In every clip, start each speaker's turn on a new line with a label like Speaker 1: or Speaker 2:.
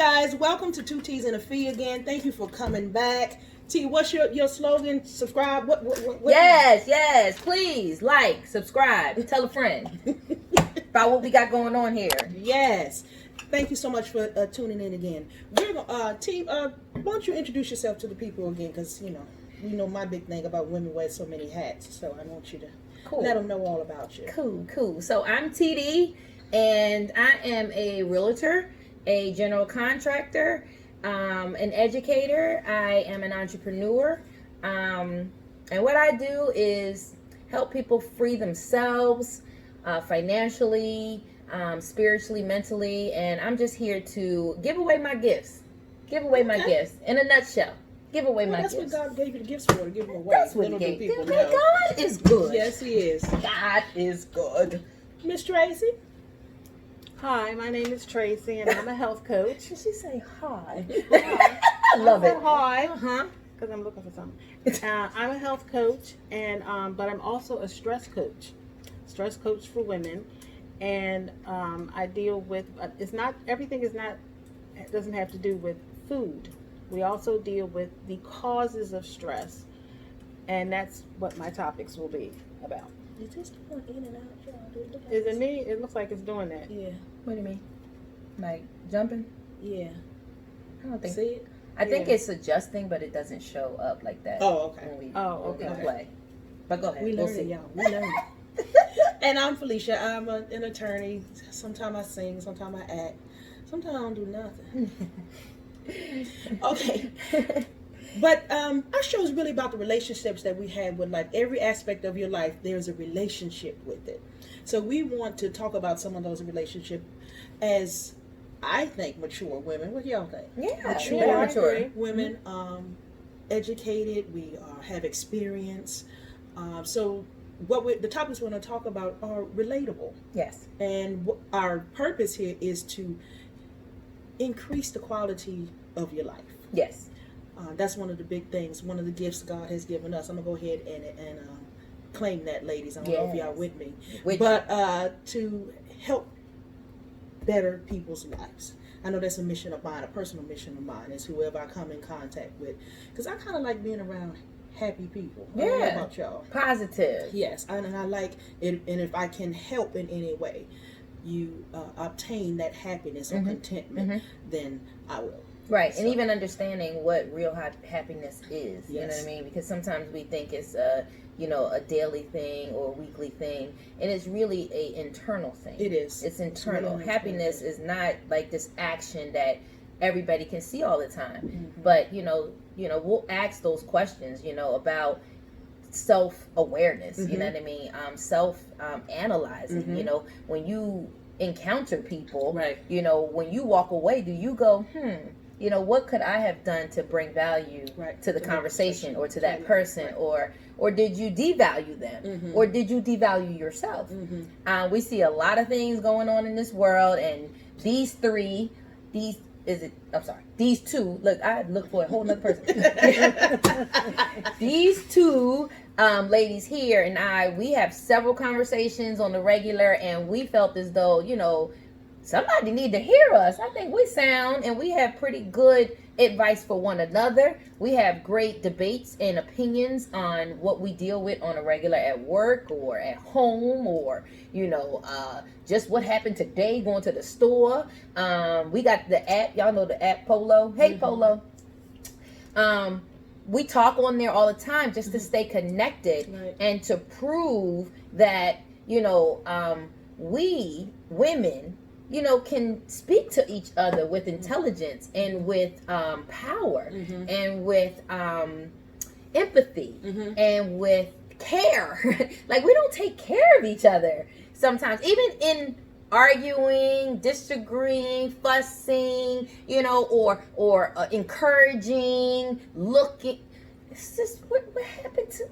Speaker 1: guys, welcome to Two T's and a Fee again. Thank you for coming back. T, what's your slogan? Subscribe. What
Speaker 2: Yes, please like, subscribe, tell a friend about what we got going on here.
Speaker 1: Yes. Thank you so much for tuning in again. We're T, why don't you introduce yourself to the people again? Because you know my big thing about women wear so many hats. So I want you to let them know all about you.
Speaker 2: Cool. So I'm TD, and I am a realtor, a general contractor, an educator. I am an entrepreneur, and what I do is help people free themselves financially, spiritually, mentally, and I'm just here to give away my gifts. My gifts in a nutshell. Give away my gifts.
Speaker 1: That's what God gave you the gifts for, to give them away.
Speaker 2: That's what He gave. God is good.
Speaker 1: Yes, He is.
Speaker 2: God is good.
Speaker 1: Miss Tracy.
Speaker 3: Hi, my name is Tracy, and I'm a health coach.
Speaker 2: Did she say hi?
Speaker 3: I
Speaker 2: love it.
Speaker 3: Hi,
Speaker 2: Uh-huh.
Speaker 3: because I'm looking for something. I'm a health coach, and but I'm also a stress coach for women, and I deal with. It's not everything is not. It doesn't have to do with food. We also deal with the causes of stress, and that's what my topics will be about.
Speaker 1: Is this going in and out, y'all?
Speaker 3: Is it me? It looks like it's doing that.
Speaker 1: Yeah.
Speaker 2: What do you mean? Like jumping?
Speaker 1: Yeah.
Speaker 2: I don't think.
Speaker 1: See it?
Speaker 2: I think it's adjusting, but it doesn't show up like that.
Speaker 1: Oh, okay.
Speaker 2: When we
Speaker 3: okay.
Speaker 2: play. But go ahead.
Speaker 1: We
Speaker 2: We'll
Speaker 1: learn,
Speaker 2: see.
Speaker 1: y'all. We learn. And I'm Felicia. I'm an attorney. Sometimes I sing. Sometimes I act. Sometimes I don't do nothing. Okay. But our show is really about the relationships that we have with life. Every aspect of your life, there's a relationship with it. So we want to talk about some of those relationships as, I think, mature women. What do y'all think?
Speaker 2: Yeah,
Speaker 1: mature women, educated. We have experience. So the topics we're going to talk about are relatable.
Speaker 2: Yes.
Speaker 1: And our purpose here is to increase the quality of your life.
Speaker 2: Yes.
Speaker 1: That's one of the big things, one of the gifts God has given us. I'm going to go ahead and claim that, ladies. I don't know if y'all with me. To help better people's lives. I know that's a mission of mine, a personal mission of mine, is whoever I come in contact with. Because I kind of like being around happy people. I don't know about y'all.
Speaker 2: Positive.
Speaker 1: Yes, and I like it. And if I can help in any way you obtain that happiness or contentment, then I will.
Speaker 2: Right, and even understanding what real happiness is, you know what I mean? Because sometimes we think it's a daily thing or a weekly thing, and it's really a internal thing.
Speaker 1: It is.
Speaker 2: It's internal.
Speaker 1: Really
Speaker 2: happiness is not like this action that everybody can see all the time. But we'll ask those questions, about self-awareness. You know what I mean? Self-analyzing. When you encounter people,
Speaker 1: right?
Speaker 2: When you walk away, do you go, what could I have done to bring value to the conversation or to that person, or did you devalue them, or did you devalue yourself? We see a lot of things going on in this world, and these two. Look, I look for a whole nother person. These two ladies here and we have several conversations on the regular, and we felt as though, somebody need to hear us. I think we sound and we have pretty good advice for one another. We have great debates and opinions on what we deal with on a regular at work or at home, or just what happened today going to the store. We got the app. Y'all know the app Polo. Hey, Polo. We talk on there all the time just to stay connected and to prove that we women can speak to each other with intelligence and with power and with empathy and with care. Like, we don't take care of each other sometimes, even in arguing, disagreeing, fussing, or encouraging, looking. It's just what happened to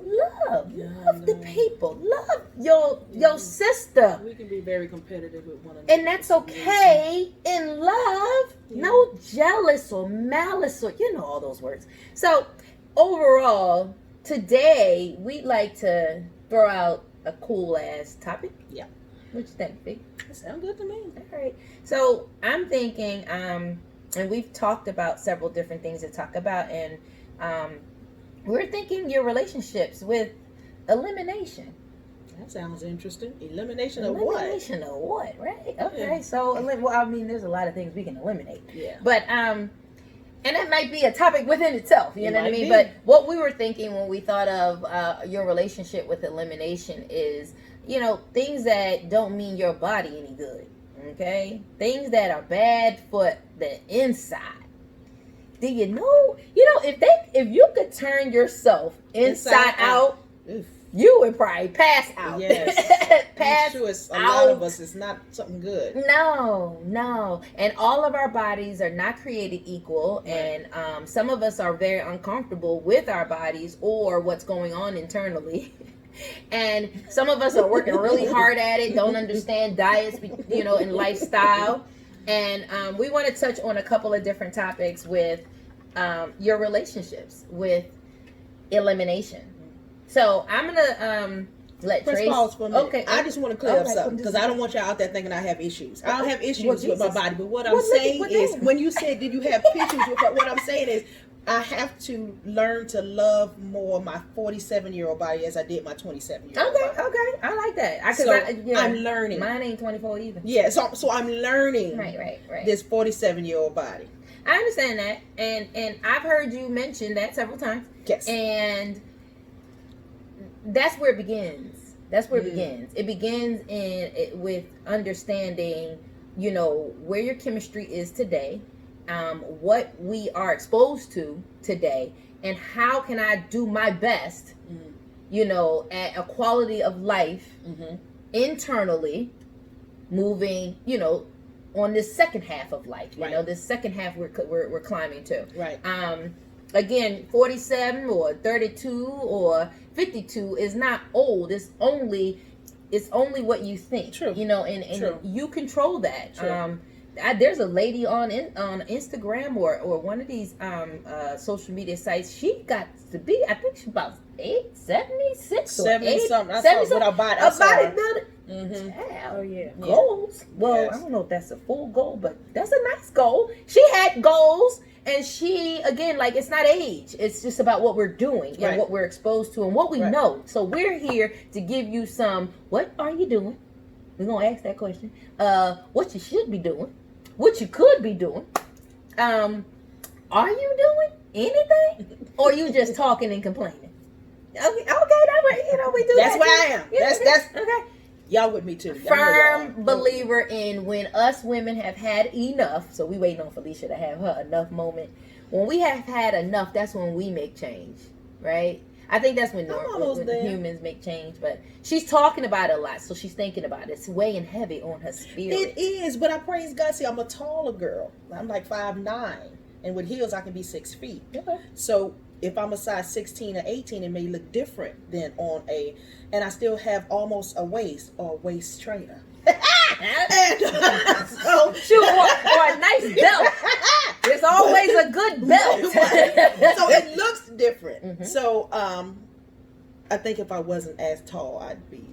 Speaker 2: love. Love the people. Love your sister.
Speaker 1: We can be very competitive with one another.
Speaker 2: And that's okay in love. Yeah. No jealous or malice or all those words. So overall, today we'd like to throw out a cool ass topic. Yeah. What you think, B?
Speaker 1: That sounds good to me.
Speaker 2: All right. So I'm thinking and we've talked about several different things to talk about, and we're thinking your relationships with elimination.
Speaker 1: That sounds interesting. Elimination of what?
Speaker 2: Elimination of what, right? Okay, so well, I mean, there's a lot of things we can eliminate.
Speaker 1: Yeah.
Speaker 2: But and that might be a topic within itself, you know what I mean?
Speaker 1: Be.
Speaker 2: But what we were thinking when we thought of your relationship with elimination is, things that don't mean your body any good, okay? Things that are bad for the inside. Do you know, if you could turn yourself inside out,
Speaker 1: Oof.
Speaker 2: you would probably pass out.
Speaker 1: Yes.
Speaker 2: Pass
Speaker 1: I'm sure a
Speaker 2: out.
Speaker 1: lot of us, it's not something good.
Speaker 2: No. And all of our bodies are not created equal.
Speaker 1: Right.
Speaker 2: And some of us are very uncomfortable with our bodies or what's going on internally. And some of us are working really hard at it, don't understand diets, and lifestyle. And we want to touch on a couple of different topics with your relationships with elimination. So I'm gonna let
Speaker 1: Press
Speaker 2: Trace.
Speaker 1: pause for a minute.
Speaker 2: Okay,
Speaker 1: I just want to clear up
Speaker 2: okay,
Speaker 1: something because I don't want y'all out there thinking I have issues. I don't have issues
Speaker 2: Well,
Speaker 1: with my
Speaker 2: Jesus.
Speaker 1: body, but what I'm
Speaker 2: Well, look at
Speaker 1: saying
Speaker 2: what
Speaker 1: is,
Speaker 2: that-
Speaker 1: when you said, "Did you have issues with what I'm saying is, I have to learn to love more my 47-year-old body as I did my 27-year-old
Speaker 2: Okay,
Speaker 1: body.
Speaker 2: I like that.
Speaker 1: So I'm learning.
Speaker 2: Mine ain't 24 either.
Speaker 1: Yeah, so I'm learning
Speaker 2: Right.
Speaker 1: this 47-year-old body.
Speaker 2: I understand that, and I've heard you mention that several times.
Speaker 1: Yes.
Speaker 2: And that's where it begins. It begins with understanding, where your chemistry is today, what we are exposed to today, and how can I do my best, at a quality of life internally, moving, on this second half of life. This second half we're climbing to.
Speaker 1: Right.
Speaker 2: Again, 47 or 32 or 52 is not old. It's only what you think.
Speaker 1: True.
Speaker 2: And
Speaker 1: True.
Speaker 2: you control that.
Speaker 1: True.
Speaker 2: There's a lady on Instagram or one of these social media sites. She got to be, I think she's about 76 or
Speaker 1: 70
Speaker 2: 80,
Speaker 1: something. I
Speaker 2: 70
Speaker 1: saw what
Speaker 2: something.
Speaker 1: I saw.
Speaker 2: Bodybuilder.
Speaker 1: Mm-hmm.
Speaker 3: Oh yeah.
Speaker 2: Goals. Well,
Speaker 1: Yes.
Speaker 2: I don't know if that's a full goal, but that's a nice goal. She had goals. And she, again, it's not age. It's just about what we're doing and
Speaker 1: Right.
Speaker 2: what we're exposed to and what we
Speaker 1: Right.
Speaker 2: know. So we're here to give you what are you doing? We're going to ask that question. What you should be doing. What you could be doing. Are you doing anything? Or are you just talking and complaining? Okay, we do
Speaker 1: That's
Speaker 2: that.
Speaker 1: where I am. That's
Speaker 2: okay.
Speaker 1: y'all with me too. Y'all know y'all
Speaker 2: Firm
Speaker 1: are.
Speaker 2: believer in when us women have had enough. So we waiting on Felicia to have her enough moment. When we have had enough, that's when we make change, right? I think that's when
Speaker 1: almost there.
Speaker 2: humans make change. But she's talking about it a lot, so she's thinking about it. It's weighing heavy on her spirit.
Speaker 1: It is, but I praise God. See, I'm a taller girl. I'm like 5'9", and with heels I can be 6 feet.
Speaker 2: Okay.
Speaker 1: So if I'm a size 16 or 18, it may look different than and I still have almost a waist or a waist trainer. And, so,
Speaker 2: Shoot, or a nice belt. There's always a good belt.
Speaker 1: So it looks different.
Speaker 2: Mhm.
Speaker 1: So I think if I wasn't as tall, I'd be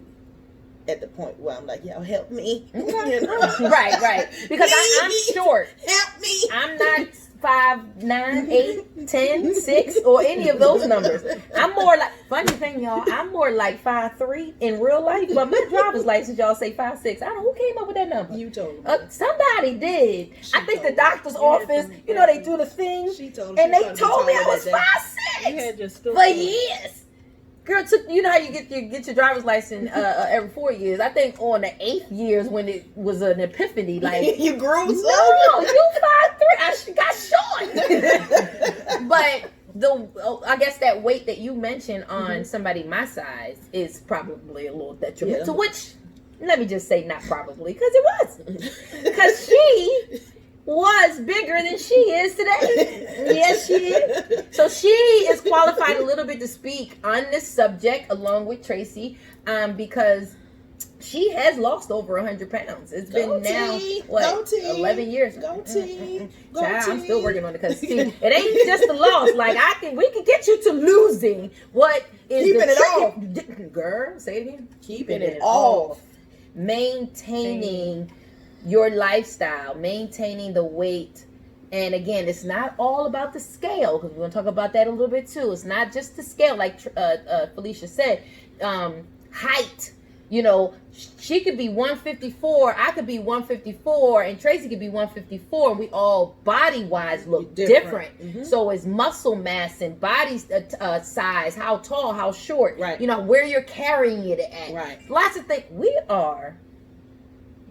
Speaker 1: at the point where I'm like, y'all help me.
Speaker 2: Okay.
Speaker 1: You know?
Speaker 2: Right. Because I'm
Speaker 1: Please.
Speaker 2: short.
Speaker 1: Help me.
Speaker 2: I'm not 5'9", 8, 10, 6, or any of those numbers. I'm more like, funny thing, y'all, I'm more like 5'3" in real life, but my driver's license, y'all say 5'6". I don't know who came up with that number.
Speaker 1: You told me.
Speaker 2: Somebody did.
Speaker 1: She
Speaker 2: I think the
Speaker 1: told me.
Speaker 2: doctor's
Speaker 3: You had
Speaker 2: office,
Speaker 3: some-
Speaker 2: they do the thing,
Speaker 1: She told
Speaker 2: and
Speaker 1: she
Speaker 2: they
Speaker 1: thought
Speaker 2: told me I
Speaker 1: taller
Speaker 2: was
Speaker 1: that day.
Speaker 2: 5'6".
Speaker 3: You had your stool.
Speaker 2: For years. Girl, how you get your driver's license every 4 years. I think on the 8th years when it was an epiphany, like,
Speaker 1: You grew
Speaker 2: no,
Speaker 1: some?
Speaker 2: you 5'3". I got short. But I guess that weight that you mentioned on somebody my size is probably a little detrimental.
Speaker 1: Yeah.
Speaker 2: To which, let me just say, not probably, because it was. Because she was bigger than she is today. Yes, she is. So she is qualified a little bit to speak on this subject along with Tracy, because she has lost over 100 pounds. It's been
Speaker 1: Go
Speaker 2: now,
Speaker 1: T.
Speaker 2: what,
Speaker 1: Go T.
Speaker 2: 11 years.
Speaker 1: Go T. Go
Speaker 2: Child, I'm
Speaker 1: T.
Speaker 2: still working on it because it ain't just the loss. Like we can get you to losing what is
Speaker 1: Keeping
Speaker 2: the
Speaker 1: it
Speaker 2: trick. Girl, say it again.
Speaker 1: Keeping it off.
Speaker 2: Maintaining your lifestyle, maintaining the weight And again, it's not all about the scale, because we're going to talk about that a little bit too. It's not just the scale, like Felicia said. Height, you know, she could be 154, I could be 154, and Tracy could be 154, and we all body-wise look different.
Speaker 1: Mm-hmm.
Speaker 2: So it's muscle mass and body size, how tall, how short,
Speaker 1: right.
Speaker 2: you know, where you're carrying it at.
Speaker 1: Right.
Speaker 2: Lots of things. We are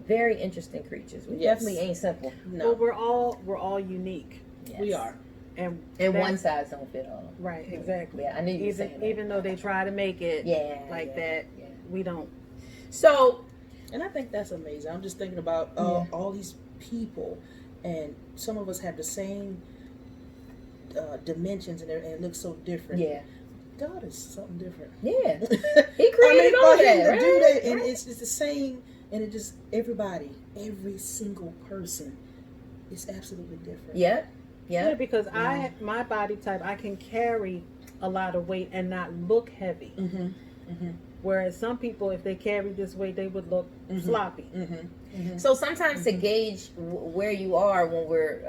Speaker 2: very interesting creatures. We definitely ain't simple.
Speaker 3: No. Well, we're all unique.
Speaker 1: Yes. We are.
Speaker 3: And
Speaker 2: one size don't fit all.
Speaker 3: Right, exactly.
Speaker 2: Yeah, I knew you were saying that.
Speaker 3: Even though they try to make it that, we don't.
Speaker 2: So,
Speaker 1: and I think that's amazing. I'm just thinking about all these people, and some of us have the same dimensions, and it looks so different.
Speaker 2: Yeah.
Speaker 1: God is something different.
Speaker 2: Yeah. He created all that, right?
Speaker 1: Do that, and it's the same, and it just, every single person is absolutely different.
Speaker 2: Yeah.
Speaker 3: Yeah, because my body type, I can carry a lot of weight and not look heavy.
Speaker 1: Mm-hmm. Mm-hmm.
Speaker 3: Whereas some people, if they carried this weight, they would look sloppy.
Speaker 1: Mm-hmm. Mm-hmm.
Speaker 2: So sometimes to gauge where you are when we're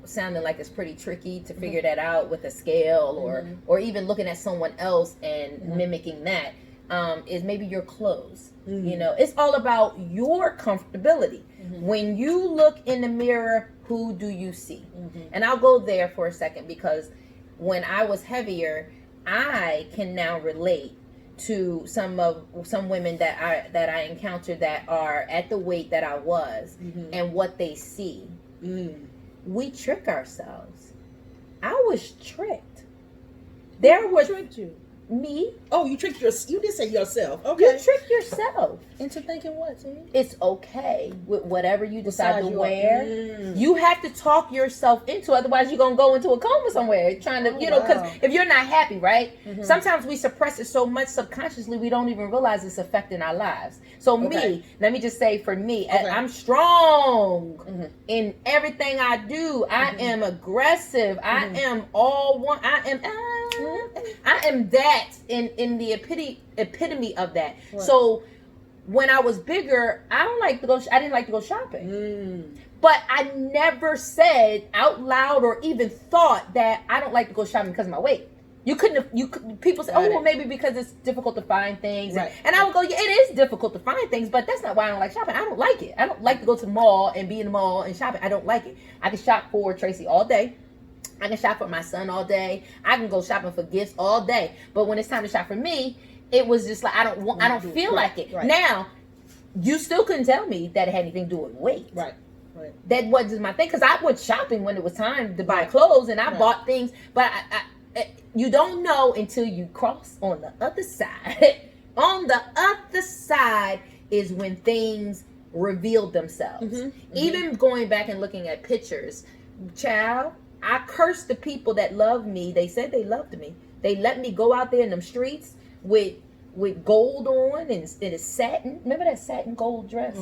Speaker 2: sounding like it's pretty tricky to figure that out with a scale or even looking at someone else and mimicking that is maybe your clothes.
Speaker 1: Mm-hmm.
Speaker 2: You know, it's all about your comfortability.
Speaker 1: Mm-hmm.
Speaker 2: When you look in the mirror, who do you see?
Speaker 1: Mm-hmm.
Speaker 2: And I'll go there for a second, because when I was heavier, I can now relate to some women that I encountered that are at the weight that I was and what they see. We trick ourselves. I was tricked.
Speaker 1: Who tricked you?
Speaker 2: Me.
Speaker 1: Oh, you tricked yourself. You did say yourself. Okay.
Speaker 2: You trick yourself
Speaker 1: into thinking what, T?
Speaker 2: It's okay with whatever you decide to wear.
Speaker 1: Mm.
Speaker 2: You have to talk yourself into it, otherwise you're going to go into a coma somewhere trying to, because if you're not happy, right? Sometimes we suppress it so much subconsciously we don't even realize it's affecting our lives. So me, let me just say for me, I'm strong in everything I do. I am aggressive. I am all one. I am that in the epitome of that. Right. So when I was bigger, I didn't like to go shopping. But I never said out loud or even thought that I don't like to go shopping because of my weight. People say, well, maybe because it's difficult to find things.
Speaker 1: Right.
Speaker 2: And I would go, yeah, it is difficult to find things, but that's not why I don't like shopping. I don't like it. I don't like to go to the mall and be in the mall and shopping. I don't like it. I can shop for Tracy all day. I can shop for my son all day. I can go shopping for gifts all day. But when it's time to shop for me, it was just like I don't feel like it. Right. Now, you still couldn't tell me that it had anything to do with weight.
Speaker 1: Right.
Speaker 2: That wasn't my thing, because I went shopping when it was time to buy clothes, and I bought things. But you don't know until you cross on the other side. On the other side is when things revealed themselves. Even going back and looking at pictures, child, I cursed the people that loved me. They said they loved me. They let me go out there in them streets with gold on and it's satin. Remember that satin gold dress?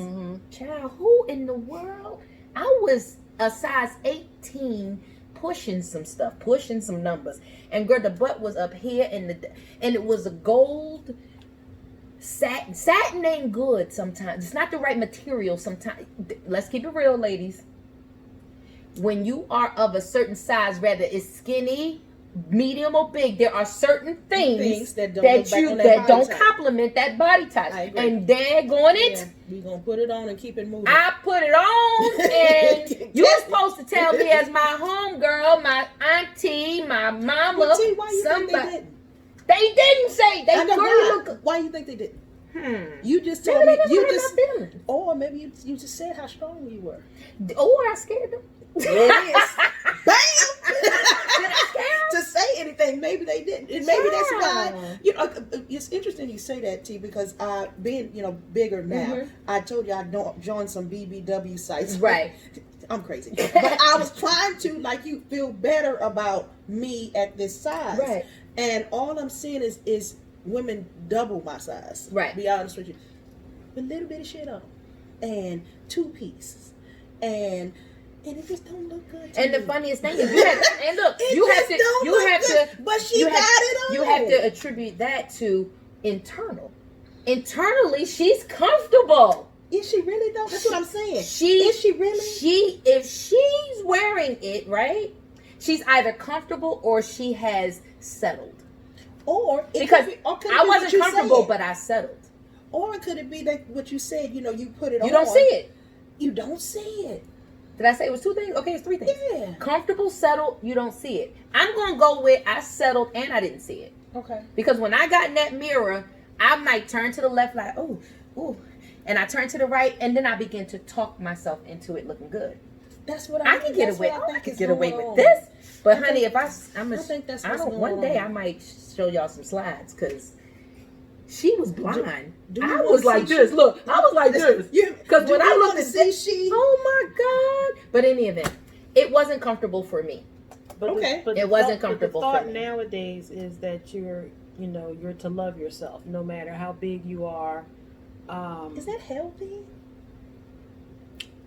Speaker 2: Child, who in the world? I was a size 18 pushing some numbers. And girl, the butt was up here and it was a gold satin. Satin ain't good sometimes. It's not the right material sometimes. Let's keep it real, ladies. When you are of a certain size, whether it's skinny, medium, or big, there are certain things that don't complement that body type. And daggone it,
Speaker 1: we gonna put it on and keep it moving.
Speaker 2: I put it on, and you're supposed to tell me as my homegirl, my auntie, my mama,
Speaker 1: well, T, why you think they didn't?
Speaker 2: They didn't say they
Speaker 1: look. Why you think they didn't? You just told me. Or maybe you just said how strong you were.
Speaker 2: Or I scared them.
Speaker 1: There it is. Bam! To say anything, maybe they didn't, and maybe that's why. You know, it's interesting you say that, T, because being bigger now, I told you I joined some BBW sites.
Speaker 2: Right.
Speaker 1: I'm crazy, but I was trying to feel better about me at this size.
Speaker 2: Right.
Speaker 1: And all I'm seeing is women double my size.
Speaker 2: Right.
Speaker 1: To be honest with you, with a little bit of shit on, and 2 pieces, and it just don't look good.
Speaker 2: And the funniest thing is, you have to.
Speaker 1: But she got it on.
Speaker 2: You have to attribute that to internal. Internally, she's comfortable.
Speaker 1: Is she really though? That's what I'm saying. Is she really?
Speaker 2: If she's wearing it, right? She's either comfortable or she has settled.
Speaker 1: Or
Speaker 2: because I wasn't comfortable, but I settled.
Speaker 1: Or could it be that what you said? You know, you put it on.
Speaker 2: You don't see it.
Speaker 1: You don't see it.
Speaker 2: Did I say it was 2 things? Okay, it's 3 things.
Speaker 1: Yeah.
Speaker 2: Comfortable, settled, you don't see it. I'm going to go with I settled and I didn't see it.
Speaker 1: Okay.
Speaker 2: Because when I got in that mirror, I might turn to the left like, oh, and I turn to the right, and then I begin to talk myself into it looking good.
Speaker 1: That's what
Speaker 2: I can get away. I can get away with this. But honey, if I think that's what's going on. One day I might show y'all some slides because she was blind. I was like this. Look, I was like this. Because when I looked at this, oh my God. But in any event, it wasn't comfortable for me.
Speaker 3: But
Speaker 2: it wasn't comfortable
Speaker 3: for me. The thought
Speaker 2: for me.
Speaker 3: nowadays is that you're to love yourself no matter how big you are.
Speaker 1: Is that healthy?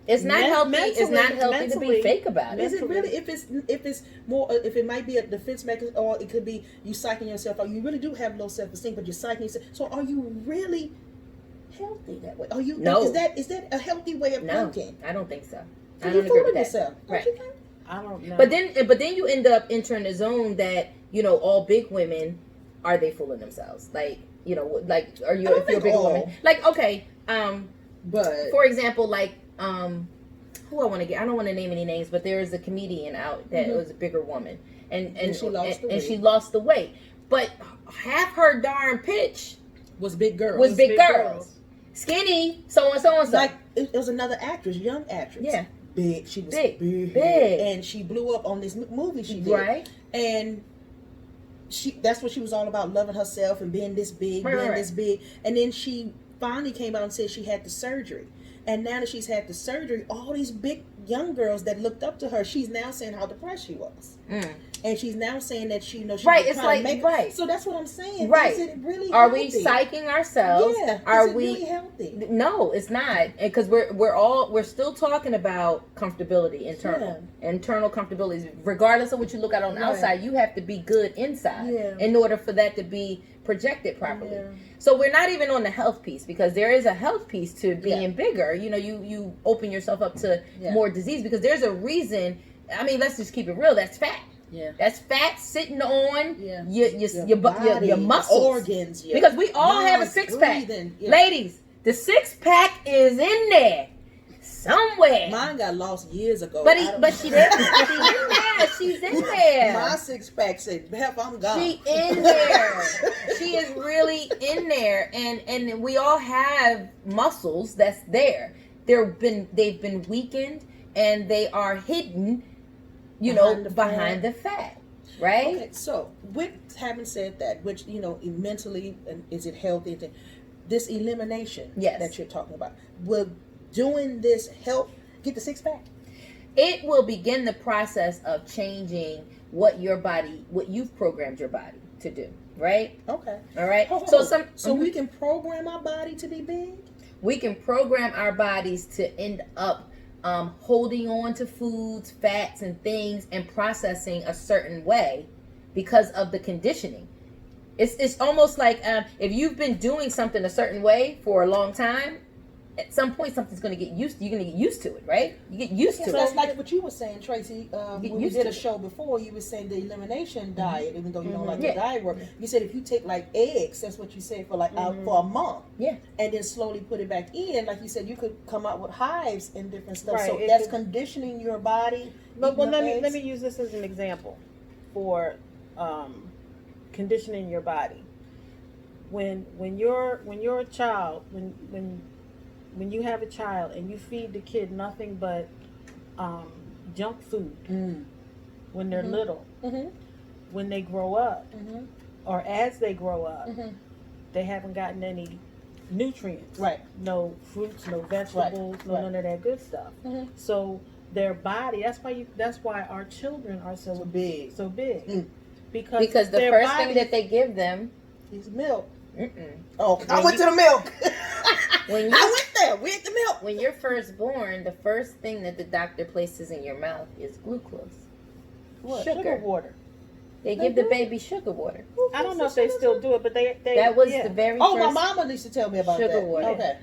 Speaker 2: It's not healthy. It's not healthy to be fake about it.
Speaker 1: Is it really? If it's more, if it might be a defense mechanism, or it could be you psyching yourself out. You really do have low self-esteem, but you're psyching yourself. So are you really healthy that way? Are you?
Speaker 2: No.
Speaker 1: Is that a healthy way of thinking?
Speaker 2: I don't think so.
Speaker 1: So
Speaker 2: I
Speaker 1: you're
Speaker 2: don't agree with
Speaker 1: fooling
Speaker 2: that.
Speaker 1: yourself.
Speaker 2: Right.
Speaker 1: Don't you think?
Speaker 3: I don't know.
Speaker 2: But then you end up entering the zone that all big women are they fooling themselves? Like like are you if you're a big woman? Like okay,
Speaker 1: but
Speaker 2: for example, like who I want to get? I don't want to name any names, but there is a comedian out that was a bigger woman, and she lost the weight, but half her darn pitch
Speaker 1: was big girls.
Speaker 2: Skinny, so and so.
Speaker 1: Like it was another actress, young actress.
Speaker 2: Yeah.
Speaker 1: Big. She was
Speaker 2: big.
Speaker 1: And she blew up on this movie she did.
Speaker 2: Right.
Speaker 1: And that's what she was all about, loving herself and being this big, this big. And then she finally came out and said she had the surgery. And now that she's had the surgery, all these big young girls that looked up to her, she's now saying how depressed she was. And she's now saying that she
Speaker 2: right. It's like right.
Speaker 1: So that's what I'm saying.
Speaker 2: Right.
Speaker 1: Is it really
Speaker 2: Are
Speaker 1: healthy?
Speaker 2: we psyching ourselves?
Speaker 1: Yeah.
Speaker 2: Are
Speaker 1: is it
Speaker 2: we
Speaker 1: really healthy?
Speaker 2: No, it's not. Because we're still talking about comfortability, internal comfortability. Regardless of what you look at on the outside, you have to be good inside in order for that to be projected properly. Yeah. So we're not even on the health piece, because there is a health piece to being bigger. You open yourself up to more disease, because there's a reason. I mean, let's just keep it real. That's fat. Yeah, that's fat sitting on your body, your muscles,
Speaker 1: organs.
Speaker 2: Because we all have a 6-pack. Ladies, the 6-pack is in there somewhere.
Speaker 1: Mine got lost years ago.
Speaker 2: But she's in there. She's in there.
Speaker 1: My 6-pack said, I'm gone.
Speaker 2: She in there. She is really in there. And we all have muscles that's there. They've been weakened, and they are hidden, behind the fat. Right?
Speaker 1: Okay, so with having said that, which, mentally, is it healthy? This elimination that you're talking about, will doing this help get the 6-pack?
Speaker 2: It will begin the process of changing what you've programmed your body to do. Right?
Speaker 1: Okay.
Speaker 2: All right.
Speaker 1: So we can program our body to be big?
Speaker 2: We can program our bodies to end up holding on to foods, fats, and things, and processing a certain way because of the conditioning. It's almost like if you've been doing something a certain way for a long time, at some point something's going to get used to. You're going to get used to it, right? You get used to it.
Speaker 1: So that's like what you were saying, Tracy. When we did a show before, you were saying the elimination diet, even though you don't like the diet work. You said if you take like eggs, that's what you said, for like for a month. Yeah. And then slowly put it back in, like you said, you could come out with hives and different stuff. Right. So that's conditioning your body.
Speaker 3: But let me use this as an example for conditioning your body. When you're a child, when you have a child and you feed the kid nothing but junk food when they're little, when they grow up, or as they grow up, they haven't gotten any nutrients. Right. No fruits, no vegetables, none of that good stuff. So their body, that's why our children are so big. Because
Speaker 2: the first thing that they give them
Speaker 1: is milk. Oh, I went to the milk. I went there. We ate the milk.
Speaker 2: When you're first born, the first thing that the doctor places in your mouth is glucose.
Speaker 3: What? Sugar water.
Speaker 2: They give the baby sugar water.
Speaker 3: I don't know if they still do it, but they
Speaker 2: that was the very
Speaker 1: first.
Speaker 2: Oh,
Speaker 1: my mama used to tell me about
Speaker 2: sugar
Speaker 1: that.
Speaker 2: water.
Speaker 1: Okay.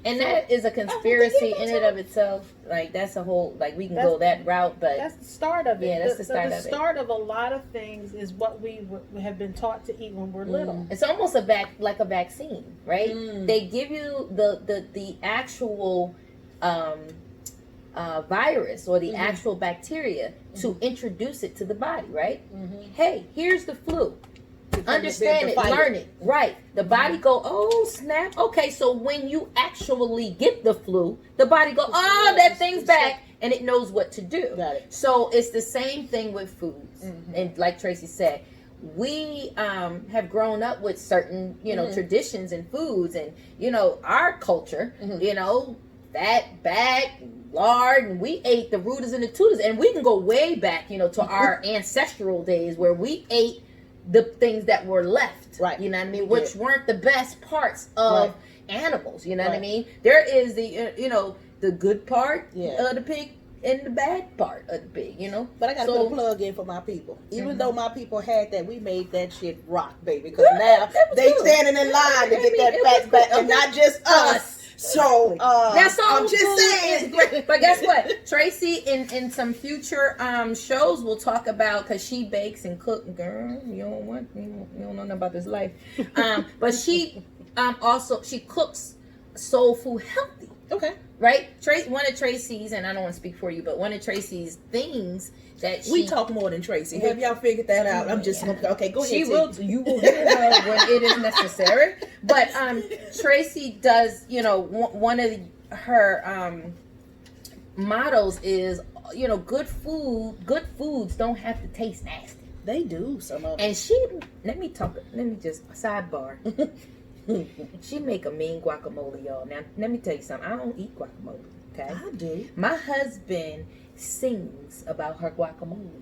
Speaker 2: And that is a conspiracy in and of itself. Like, that's a whole, like, we can go that route, but
Speaker 3: that's the start of it.
Speaker 2: Yeah, that's the start of it.
Speaker 3: The start of a lot of things is what we have been taught to eat when we're little.
Speaker 2: It's almost like a vaccine, right? They give you the actual virus or the actual bacteria to introduce it to the body, right? Hey, here's the flu. Understand it, learn it, right? The body go, oh snap, okay. So when you actually get the flu, the body go, oh, that thing's back, and it knows what to do.
Speaker 1: Got it.
Speaker 2: So it's the same thing with foods, and like Tracy said, we have grown up with certain, traditions and foods, and our culture, fat, back, lard, and we ate the rooters and the tutors, and we can go way back, to our ancestral days where we ate the things that were left,
Speaker 1: right?
Speaker 2: You know what I mean, which weren't the best parts of animals. You know what I mean? There is the the good part of the pig and the bad part of the pig.
Speaker 1: But I gotta put a plug in for my people. Even though my people had that, we made that shit rock, baby. Because now they standing in line to get that fat back, and not just us. So
Speaker 2: that's all.
Speaker 1: I'm just saying.
Speaker 2: But guess what? Tracy in some future shows will talk about, because she bakes and cooks. Girl, you don't know nothing about this life. But she also she cooks soul food healthy.
Speaker 1: Okay.
Speaker 2: Right? One of Tracy's, and I don't want to speak for you, but one of Tracy's things that
Speaker 1: we talk more than Tracy. Have y'all figured that out? I'm just okay. Go ahead.
Speaker 2: You will hear her when it is necessary. But Tracy does. One of her mottos is, good foods don't have to taste nasty.
Speaker 1: They do some of them.
Speaker 2: And let me just sidebar. She make a mean guacamole, y'all. Now, let me tell you something. I don't eat guacamole, okay?
Speaker 1: I do.
Speaker 2: My husband sings about her guacamole.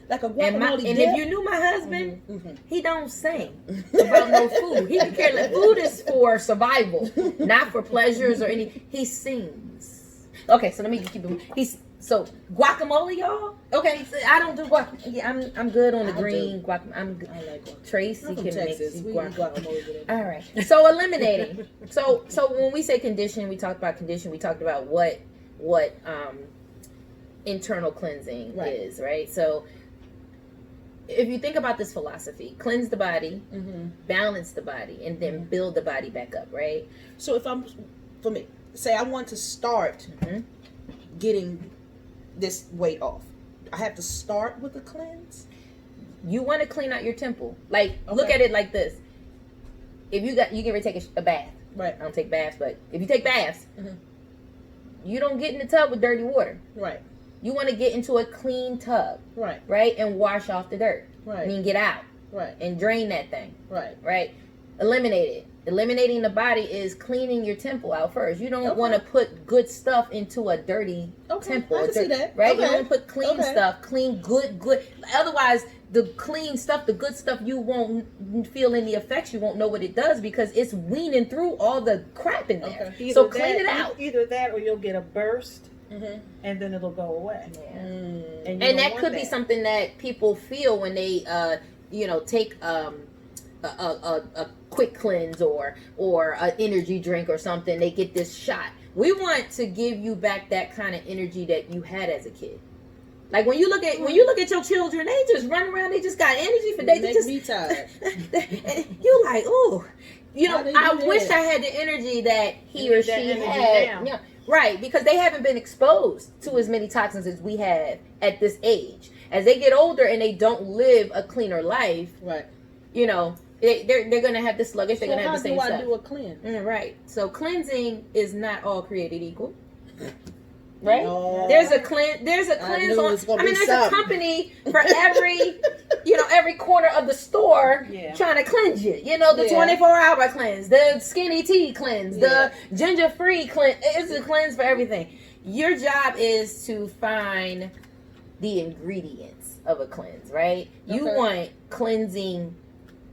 Speaker 1: Like a guacamole
Speaker 2: and if you knew my husband, he don't sing about no food. He don't care. Like, food is for survival, not for pleasures or any. He sings. Okay, so let me keep it. So guacamole, y'all. Okay, so I don't do guacamole. Yeah, I'm good on the green guacamole. I like guacamole. Tracy can make guacamole. All right. So eliminating. So when we say condition, we talked about condition. We talked about what internal cleansing is, right? So if you think about this philosophy, cleanse the body, balance the body, and then build the body back up, right?
Speaker 1: So for me, say I want to start getting this weight off, I have to start with a cleanse.
Speaker 2: You want to clean out your temple. Like, look at it like this. If you get ready to take a bath, right? I don't take baths, but if you take baths, you don't get in the tub with dirty water, right? You want to get into a clean tub, right, and wash off the dirt, right? I mean, get out, right, and drain that thing, right. Eliminate it. Eliminating the body is cleaning your temple out first. You don't want to put good stuff into a dirty temple. I can see that. Right? You want to put clean stuff, clean, good. Otherwise, the clean stuff, the good stuff, you won't feel any effects. You won't know what it does because it's weaning through all the crap in there. So clean it out.
Speaker 3: Either that or you'll get a burst. And then it'll go away.
Speaker 2: Yeah. And that could be something that people feel when they, take a quick cleanse or an energy drink or something. They get this shot. We want to give you back that kind of energy that you had as a kid. Like when you look at your children, they just run around. They just got energy for days. They just
Speaker 1: be tired.
Speaker 2: And you like, oh, I wish I had the energy that he or she had. Yeah. Right, because they haven't been exposed to as many toxins as we have at this age. As they get older and they don't live a cleaner life, right? They're gonna have the sluggish. They're gonna have the same stuff.
Speaker 1: How do I do a cleanse?
Speaker 2: Right. So cleansing is not all created equal. Right?
Speaker 1: No.
Speaker 2: There's a cleanse on. There's a company for every every corner of the store trying to cleanse you. The 24-hour cleanse, the skinny tea cleanse, the ginger free cleanse. It's a cleanse for everything. Your job is to find the ingredients of a cleanse, right? You want cleansing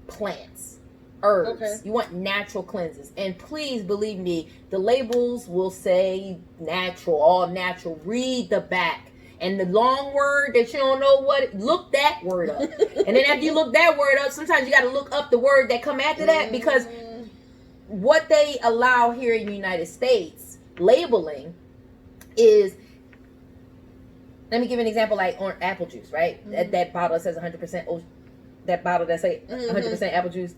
Speaker 2: plants, herbs. You want natural cleanses. And please believe me, the labels will say natural, all natural. Read the back. And the long word that you don't know look that word up. And then after you look that word up, sometimes you got to look up the word that come after that, because what they allow here in the United States, labeling, is, let me give you an example, like on apple juice, right? That bottle that says 100%, that bottle that say 100% apple juice.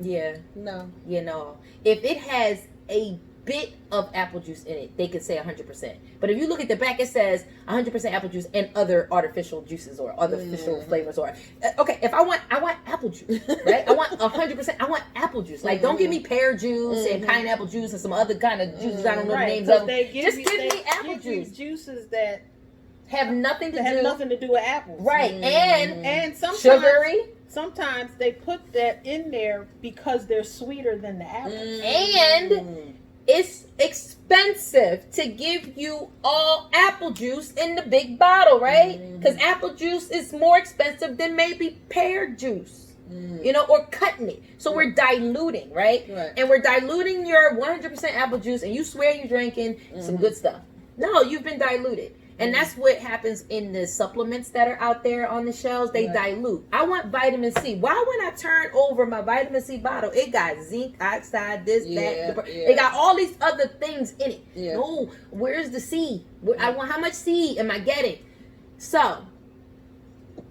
Speaker 2: Yeah.
Speaker 1: No.
Speaker 2: You know, if it has a bit of apple juice in it, they could say 100%. But if you look at the back, it says 100% apple juice and other artificial juices or artificial flavors. Or okay, if I want apple juice, right? I want 100%. I want apple juice. Like, don't give me pear juice and pineapple juice and some other kind of juices. I don't know the names of them. Just give me apple juice.
Speaker 3: Juices that
Speaker 2: have nothing to
Speaker 3: do with apples,
Speaker 2: right?
Speaker 3: And sometimes
Speaker 2: sugary.
Speaker 3: Sometimes they put that in there because they're sweeter than the apples.
Speaker 2: And it's expensive to give you all apple juice in the big bottle, right? Because apple juice is more expensive than maybe pear juice, you know, or cutting it. So we're diluting, right? And we're diluting your 100% apple juice, and you swear you're drinking some good stuff. No, you've been diluted. And that's what happens in the supplements that are out there on the shelves. They dilute. I want vitamin C. Why when I turn over my vitamin C bottle, it got zinc oxide, this, that. It got all these other things in it. No, where's the C? I want, how much C am I getting? So,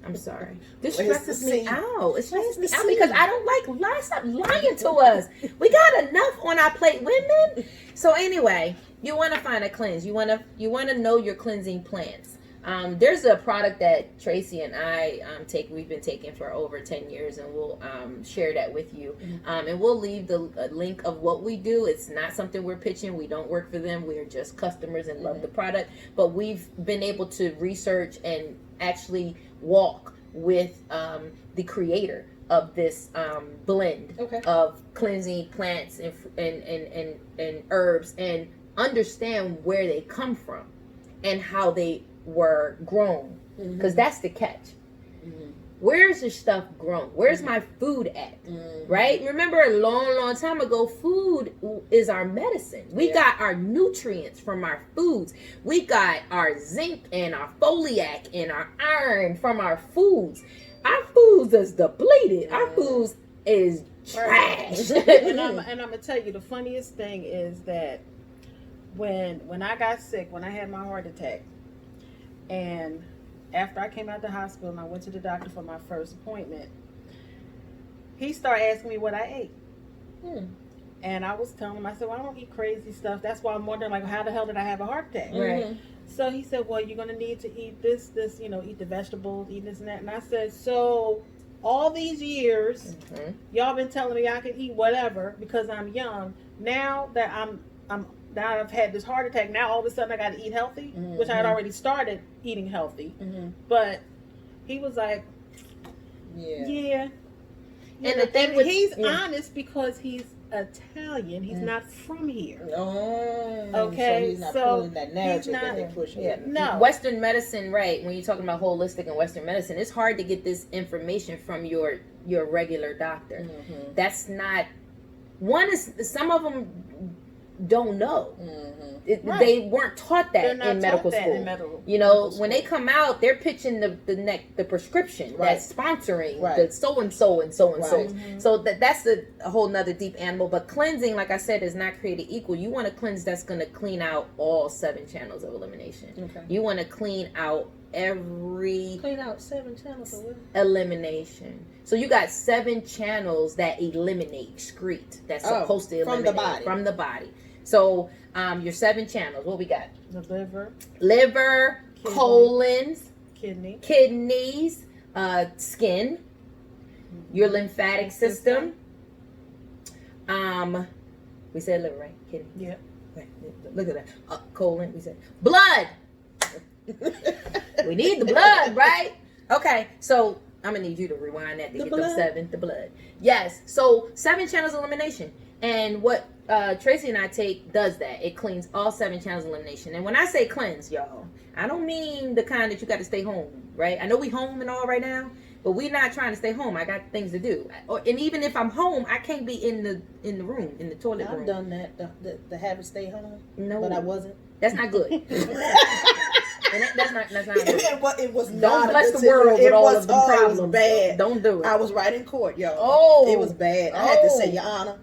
Speaker 2: I'm sorry. This stresses me out. It stresses me out because I don't like lies. Stop lying to us. We got enough on our plate, women. So anyway, you want to find a cleanse. You want to know your cleansing plants. There's a product that Tracy and I take. We've been taking for over 10 years, and we'll share that with you. And we'll leave the link of what we do. It's not something we're pitching. We don't work for them. We are just customers and love the product. But we've been able to research and actually walk with the creator of this blend of cleansing plants and herbs, and understand where they come from and how they were grown, because that's the catch. Where's the stuff grown? Where's my food at? Right? Remember, a long time ago, food is our medicine. We got our nutrients from our foods. We got our zinc and our foliac and our iron from our foods. Our foods is depleted. Our foods is trash.
Speaker 3: And I'm gonna tell you, the funniest thing is that when I got sick, when I had my heart attack, and after I came out of the hospital and I went to the doctor for my first appointment, he started asking me what I ate. And I was telling him, I said, well, I don't eat crazy stuff. That's why I'm wondering, like, how the hell did I have a heart attack? So he said, well, you're going to need to eat this, you know, eat the vegetables, eat this and that. And I said, so all these years, y'all been telling me I can eat whatever because I'm young. Now that now I've had this heart attack, now all of a sudden I got to eat healthy, which I had already started eating healthy. But he was like, yeah. And the thing with, he's honest because he's Italian. He's not from here.
Speaker 1: So he's not pulling that narrative that they push.
Speaker 3: No.
Speaker 2: Western medicine, right? When you're talking about holistic and Western medicine, it's hard to get this information from your regular doctor. That's not. One is, some of them don't know. They weren't taught that in medical school. You know, when they come out, they're pitching the prescription that's sponsoring the so and so and so and so. So that's a whole nother deep animal. But cleansing, like I said, is not created equal. You want a cleanse that's going to clean out all 7 channels of elimination. You want to clean out
Speaker 1: 7 channels of
Speaker 2: elimination. So you got 7 channels that eliminate, excrete, that's supposed to eliminate from the body. So your 7 channels, what we got?
Speaker 3: The
Speaker 2: liver, colons,
Speaker 3: kidneys,
Speaker 2: skin, your lymphatic system. We said liver, right? Kidney.
Speaker 3: Yeah.
Speaker 2: Look at that. Colon. We said blood. We need the blood, right? Okay, so I'm gonna need you to rewind that to get them 7. The blood. Yes. So 7 channels of elimination, and what Tracy and I take does that. It cleans all 7 channels of elimination. And when I say cleanse, y'all, I don't mean the kind that you got to stay home, right? I know we home and all right now, but we're not trying to stay home. I got things to do. And even if I'm home, I can't be in the room, in the toilet room.
Speaker 1: I've done that. The habit stay home.
Speaker 2: No,
Speaker 1: but I wasn't.
Speaker 2: That's not good. And that's not good.
Speaker 1: It was
Speaker 2: Don't
Speaker 1: not
Speaker 2: bless the world with all of the problems.
Speaker 1: It was bad.
Speaker 2: Don't do it.
Speaker 1: I was right in court, y'all. It was bad. I had to say, Your Honor,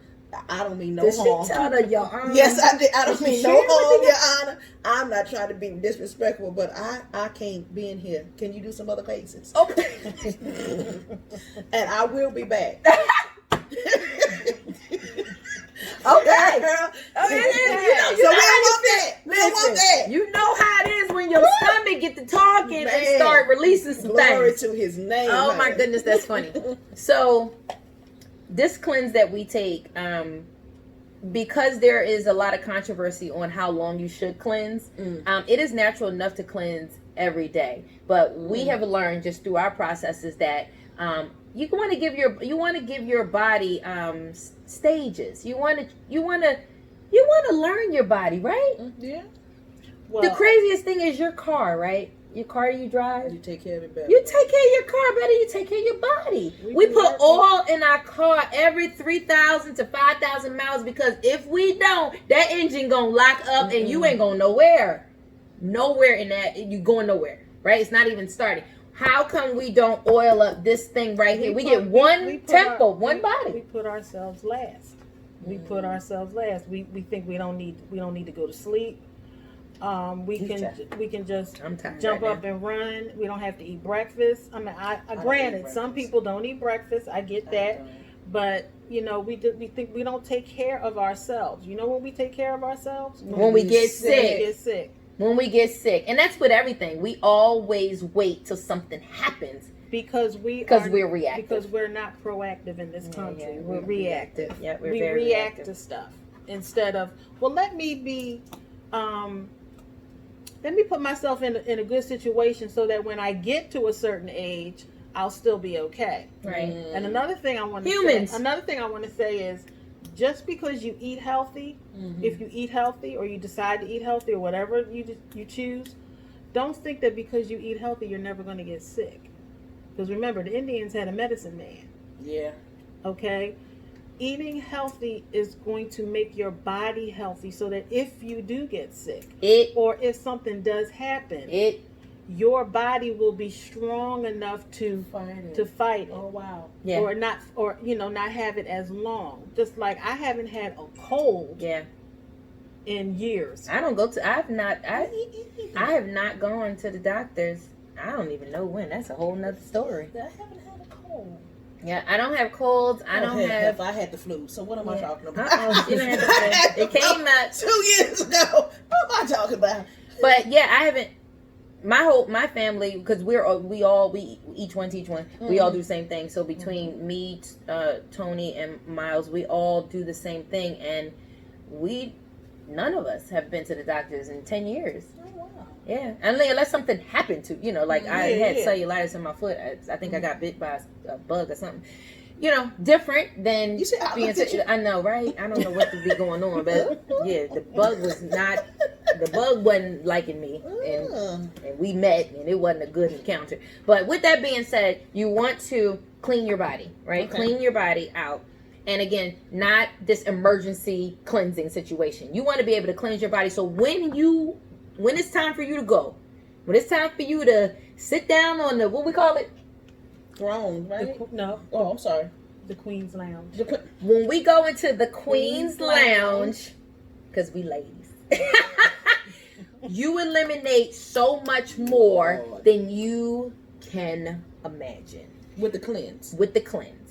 Speaker 1: I don't mean no
Speaker 2: Did
Speaker 1: harm.
Speaker 2: she tell her, Your Honor?
Speaker 1: Yes, I did. I don't
Speaker 2: Did
Speaker 1: mean
Speaker 2: she
Speaker 1: no
Speaker 2: share with
Speaker 1: harm,
Speaker 2: you?
Speaker 1: Your Honor. I'm not trying to be disrespectful, but I can't be in here. Can you do some other cases?
Speaker 2: Okay.
Speaker 1: And I will be back.
Speaker 2: Okay.
Speaker 1: Girl.
Speaker 2: Okay.
Speaker 1: So we don't want that. We don't want that.
Speaker 2: You know how it is when your stomach get to talking and
Speaker 1: Man.
Speaker 2: start releasing some
Speaker 1: Glory
Speaker 2: things.
Speaker 1: to his name.
Speaker 2: Oh my
Speaker 1: honey.
Speaker 2: goodness, that's funny. So this cleanse that we take, because there is a lot of controversy on how long you should cleanse, it is natural enough to cleanse every day. But we have learned just through our processes that you want to give your body stages. You want to learn your body, right?
Speaker 1: Yeah.
Speaker 3: Well,
Speaker 2: The craziest thing is your car, right? Your car you drive.
Speaker 1: You take care of it better.
Speaker 2: You take care of your car better. You take care of your body. We
Speaker 3: do
Speaker 2: put
Speaker 3: that.
Speaker 2: oil in our car every 3,000 to 5,000 miles because if we don't, that engine gonna lock up and you ain't going nowhere. Nowhere in that, you going nowhere, right? It's not even starting. How come we don't oil up this thing right here? We get one tempo, one body.
Speaker 3: We put ourselves last. We put ourselves last. We think we don't need to go to sleep. We can just
Speaker 2: I'm tired
Speaker 3: jump
Speaker 2: right
Speaker 3: up and run. We don't have to eat breakfast. I mean, I granted, some people don't eat breakfast. I get that, but we think we don't take care of ourselves. You know when we take care of ourselves?
Speaker 2: When we get
Speaker 3: When we get
Speaker 2: sick.
Speaker 3: sick.
Speaker 2: When we get sick. And that's with everything. We always wait till something happens.
Speaker 3: Because
Speaker 2: we're reactive.
Speaker 3: Because we're not proactive in this country.
Speaker 2: Yeah,
Speaker 3: we're reactive.
Speaker 2: Yeah, we're
Speaker 3: we
Speaker 2: very
Speaker 3: react
Speaker 2: reactive.
Speaker 3: to stuff instead of, well, let me put myself in a good situation so that when I get to a certain age, I'll still be okay.
Speaker 2: Right.
Speaker 3: And another thing I want to say is, just because you eat healthy, if you eat healthy or you decide to eat healthy or whatever you choose, don't think that because you eat healthy you're never going to get sick. Because remember, the Indians had a medicine man.
Speaker 1: Yeah.
Speaker 3: Okay? Eating healthy is going to make your body healthy so that if you do get sick or if something does happen, your body will be strong enough to fight it.
Speaker 1: Oh wow.
Speaker 2: Yeah.
Speaker 3: Or not have it as long. Just like I haven't had a cold in years.
Speaker 2: I have not gone to the doctors. I don't even know when. That's a whole nother story.
Speaker 1: I haven't had a cold.
Speaker 2: Yeah, I don't have colds. I
Speaker 1: I had the flu. So what am I talking about?
Speaker 2: She didn't have the flu. It came out
Speaker 1: 2 years ago. What am I talking about?
Speaker 2: But yeah, I haven't. My family, because we each one teach one. We all do the same thing. So between me, Tony, and Miles, we all do the same thing, and none of us have been to the doctors in 10 years.
Speaker 1: Oh wow.
Speaker 2: Yeah, unless something happened to, like I had cellulitis in my foot. I think I got bit by a bug or something. Different than
Speaker 1: You said,
Speaker 2: being. I know, right? I don't know what to be going on, but yeah, the bug wasn't liking me, and we met, and it wasn't a good encounter. But with that being said, you want to clean your body, right?
Speaker 1: Okay.
Speaker 2: Clean your body out. And again, not this emergency cleansing situation. You want to be able to cleanse your body. So when it's time for you to go, when it's time for you to sit down on the, what we call it?
Speaker 1: Throne, right?
Speaker 3: Oh,
Speaker 1: I'm sorry.
Speaker 3: the Queen's Lounge.
Speaker 2: When we go into the Queen's Lounge, because we ladies, you eliminate so much more than you can imagine.
Speaker 1: With the cleanse.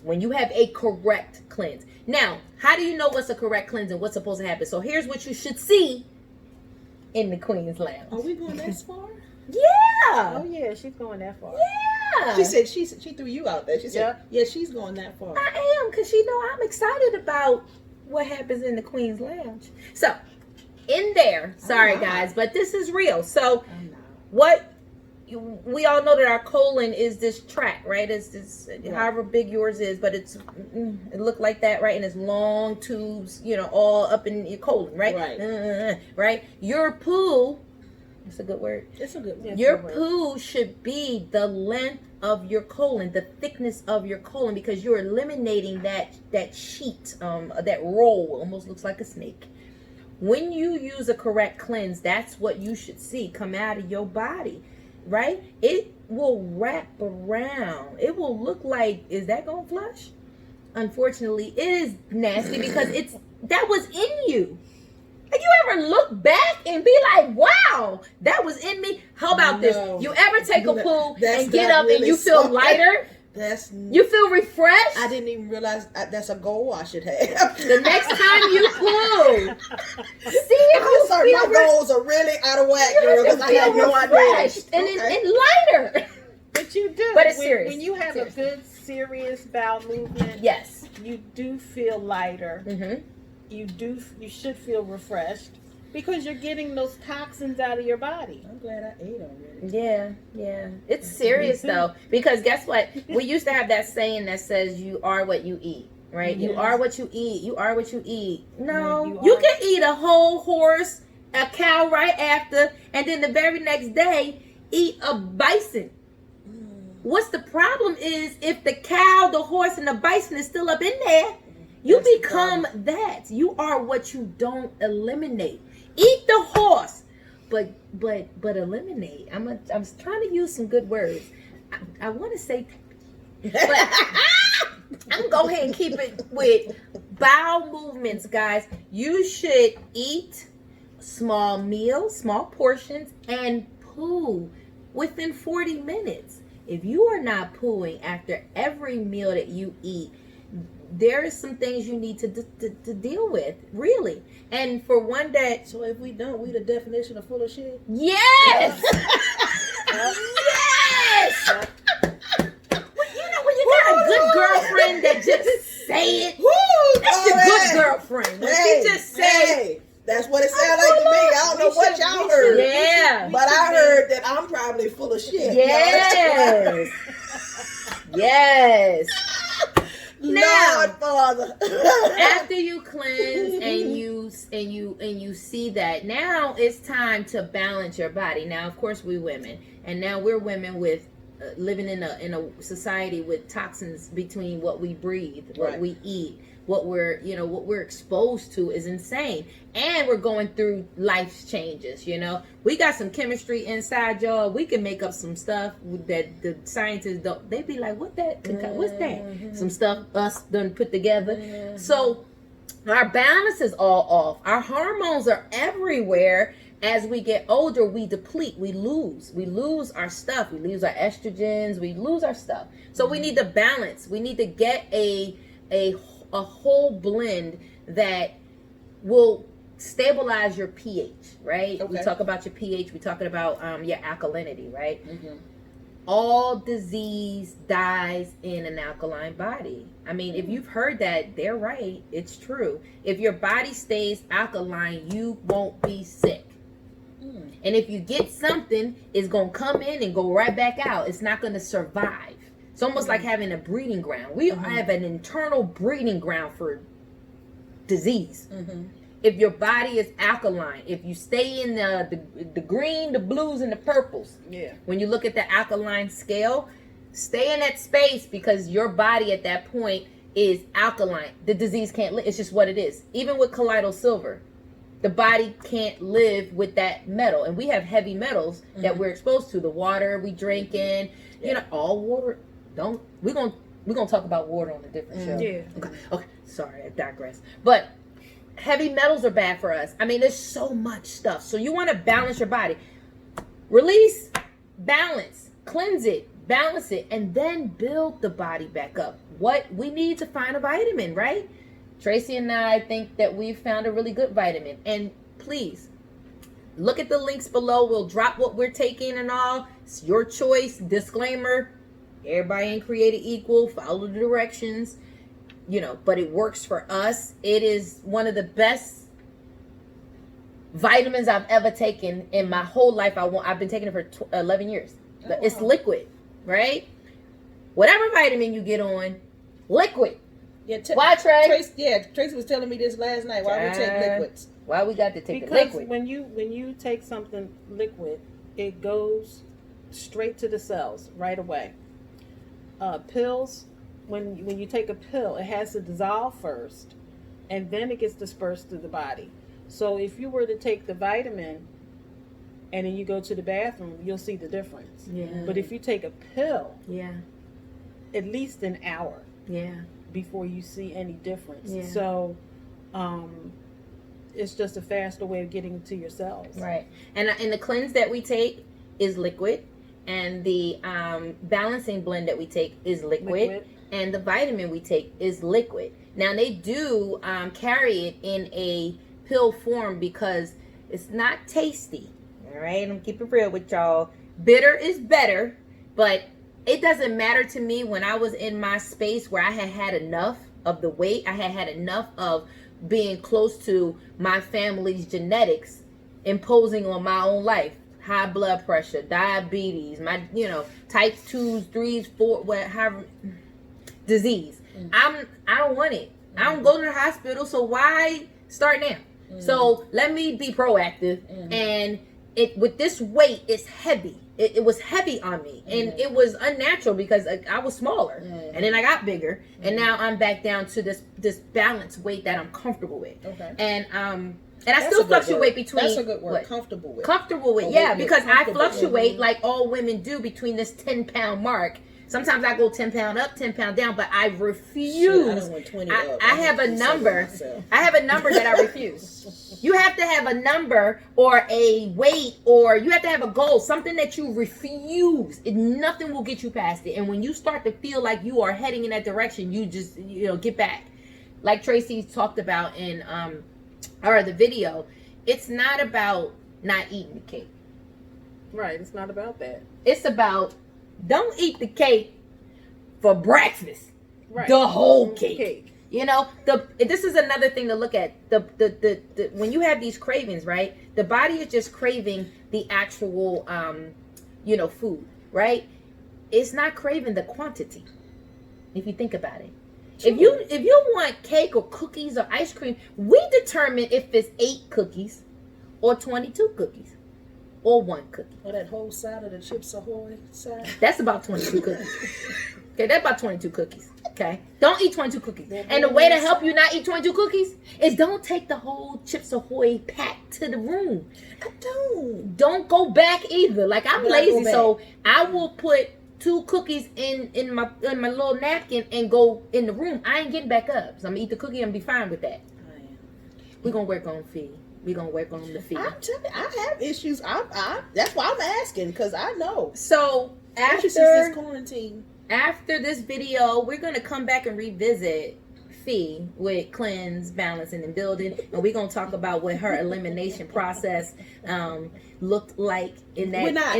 Speaker 2: When you have a correct cleanse. Now, how do you know what's a correct cleanse and what's supposed to happen? So here's what you should see in the Queen's Lounge.
Speaker 1: Are we going that far?
Speaker 2: Yeah.
Speaker 3: Oh yeah, she's going that far.
Speaker 2: Yeah.
Speaker 1: She said she threw you out there. She said, yeah, she's going that far.
Speaker 2: I am, because I'm excited about what happens in the Queen's Lounge. So, in there, sorry guys, but this is real. So, we all know that our colon is this tract, right? It's this, however big yours is, but it look like that, right? And it's long tubes, all up in your colon, right?
Speaker 1: Right.
Speaker 2: Right? Your poo, that's a good word.
Speaker 1: It's a good one.
Speaker 2: Your poo should be the length of your colon, the thickness of your colon, because you're eliminating that sheet, that roll, almost looks like a snake. When you use a correct cleanse, that's what you should see come out of your body, right? It will wrap around. It will look like, is that gonna flush? unfortunately, it is nasty because that was in you. Have you ever look back and be like, wow, that was in me? How about this? You ever take a poo and get up and you feel lighter? You feel refreshed?
Speaker 1: I didn't even realize that's a goal I should have.
Speaker 2: The next time you poo, see if you feel
Speaker 1: my goals are really out of whack, girl, because I have no idea.
Speaker 2: And lighter.
Speaker 3: But you do.
Speaker 2: But it's serious.
Speaker 3: When you have a good, serious bowel movement,
Speaker 2: yes,
Speaker 3: you do feel lighter.
Speaker 2: Mm-hmm.
Speaker 3: You should feel refreshed because you're getting those toxins out of your body.
Speaker 1: I'm glad I ate already.
Speaker 2: Yeah. It's serious though, because guess what? We used to have that saying that says you are what you eat, right?
Speaker 3: Yes.
Speaker 2: You are what you eat. You are what you eat. No,
Speaker 3: You
Speaker 2: can eat a whole horse, a cow right after, and then the very next day eat a bison. What's the problem is if the cow, the horse, and the bison is still up in there, you become that. You are what you don't eliminate. Eat the horse, but eliminate. I'm trying to use some good words. I want to say, but I'm gonna go ahead and keep it with bowel movements, guys. You should eat small meals, small portions, and poo within 40 minutes. If you are not pooing after every meal that you eat, there are some things you need to deal with, really. And for one that...
Speaker 1: So if we don't, we the definition of full of shit?
Speaker 2: Yes! Yes! When you got a good girlfriend that just say it, that's your good girlfriend. When she just say...
Speaker 1: That's what it sounds like to me. I don't know what y'all heard.
Speaker 2: Yeah.
Speaker 1: But I heard that I'm probably full of shit.
Speaker 2: Yes. Yes. Now,
Speaker 1: Lord Father.
Speaker 2: after you cleanse and you see that, now it's time to balance your body. Now, of course, we're women, and now we're women with living in a society with toxins between what we breathe, what we eat, what we're exposed to is insane. And we're going through life changes, We got some chemistry inside, y'all. We can make up some stuff that the scientists don't. They be like, what's that? Some stuff us done put together. So our balance is all off. Our hormones are everywhere. As we get older, we deplete, we lose our stuff. We lose our estrogens, we lose our stuff. So we need to balance. We need to get a whole blend that will stabilize your pH, right? Okay. We talk about your pH. We're talking about your alkalinity, right? Mm-hmm. All disease dies in an alkaline body. I mean, if you've heard that, they're right. It's true. If your body stays alkaline, you won't be sick. And if you get something, it's going to come in and go right back out. It's not going to survive. It's almost like having a breeding ground. We have an internal breeding ground for disease. If your body is alkaline, if you stay in the green, the blues, and the purples, when you look at the alkaline scale, stay in that space because your body at that point is alkaline. The disease can't live. It's just what it is. Even with colloidal silver, the body can't live with that metal. And we have heavy metals that we're exposed to. The water we drink in, all water. We're gonna talk about water on a different show. Yeah. Okay. Sorry, I digress. But heavy metals are bad for us. I mean, there's so much stuff. So you want to balance your body. Release, balance, cleanse it, balance it, and then build the body back up. What we need to find a vitamin, right? Tracy and I think that we've found a really good vitamin. And please, look at the links below. We'll drop what we're taking and all. It's your choice. Disclaimer, everybody ain't created equal. Follow the directions. But it works for us. It is one of the best vitamins I've ever taken in my whole life. I've been taking it for 11 years. It's liquid, right? Whatever vitamin you get on, liquid.
Speaker 1: Yeah,
Speaker 2: why, Trey?
Speaker 1: Tracy was telling me this last night. Why we take liquids?
Speaker 2: Why we got to take the liquid?
Speaker 3: Because when you take something liquid, it goes straight to the cells right away. Pills, when you take a pill, it has to dissolve first, and then it gets dispersed through the body. So if you were to take the vitamin, and then you go to the bathroom, you'll see the difference. Yeah. But if you take a pill, at least an hour.
Speaker 2: Yeah.
Speaker 3: before you see any difference.
Speaker 2: Yeah.
Speaker 3: So it's just a faster way of getting to your cells.
Speaker 2: Right. And the cleanse that we take is liquid, and the balancing blend that we take is liquid, and the vitamin we take is liquid. Now they do carry it in a pill form because it's not tasty. All right, I'm keeping it real with y'all. Bitter is better, but it doesn't matter to me when I was in my space where I had enough of the weight. I had enough of being close to my family's genetics imposing on my own life. High blood pressure, diabetes, my type 2s, 3s, 4, whatever disease. I don't want it. I don't go to the hospital, so why start now? So let me be proactive. And it with this weight, it's heavy. It was heavy on me, and it was unnatural because I was smaller, and then I got bigger, and now I'm back down to this balanced weight that I'm comfortable with.
Speaker 1: Okay.
Speaker 2: And I still fluctuate between.
Speaker 1: That's a good word. Comfortable with.
Speaker 2: Comfortable with, yeah, because I fluctuate like all women do between this 10-pound mark. Sometimes I go 10 pound up, 10 pound down, but I refuse.
Speaker 1: Shit, I done went 20 up.
Speaker 2: I have a number. I have a number that I refuse. You have to have a number or a weight, or you have to have a goal, something that you refuse. Nothing will get you past it. And when you start to feel like you are heading in that direction, you just get back. Like Tracy talked about in the video, it's not about not eating the cake.
Speaker 3: Right, it's not about that.
Speaker 2: It's about don't eat the cake for breakfast.
Speaker 3: Right.
Speaker 2: The whole cake. This is another thing to look at. The when you have these cravings, right? The body is just craving the actual food, right? It's not craving the quantity. If you think about it. True. If you want cake or cookies or ice cream, we determine if it's 8 cookies or 22 cookies. Or 1 cookie.
Speaker 1: Or that whole side of the Chips Ahoy side.
Speaker 2: That's about 22 cookies. Okay, that's about 22 cookies. Okay? Don't eat 22 cookies. And the way to help you not eat 22 cookies is don't take the whole Chips Ahoy pack to the room.
Speaker 1: I don't.
Speaker 2: Don't go back either. Like, I'm lazy, so I will put 2 cookies in my little napkin and go in the room. I ain't getting back up. So I'm gonna eat the cookie and be fine with that.
Speaker 1: I am.
Speaker 2: We're gonna work on feed. We're going to work on the feed.
Speaker 1: I'm telling you, I have issues. That's why I'm asking, because I know.
Speaker 2: So,
Speaker 1: after this quarantine.
Speaker 2: After this video, we're going to come back and revisit Fee with cleanse, balancing, and building. And we're going to talk about what her elimination process looked like in that.
Speaker 1: We're not.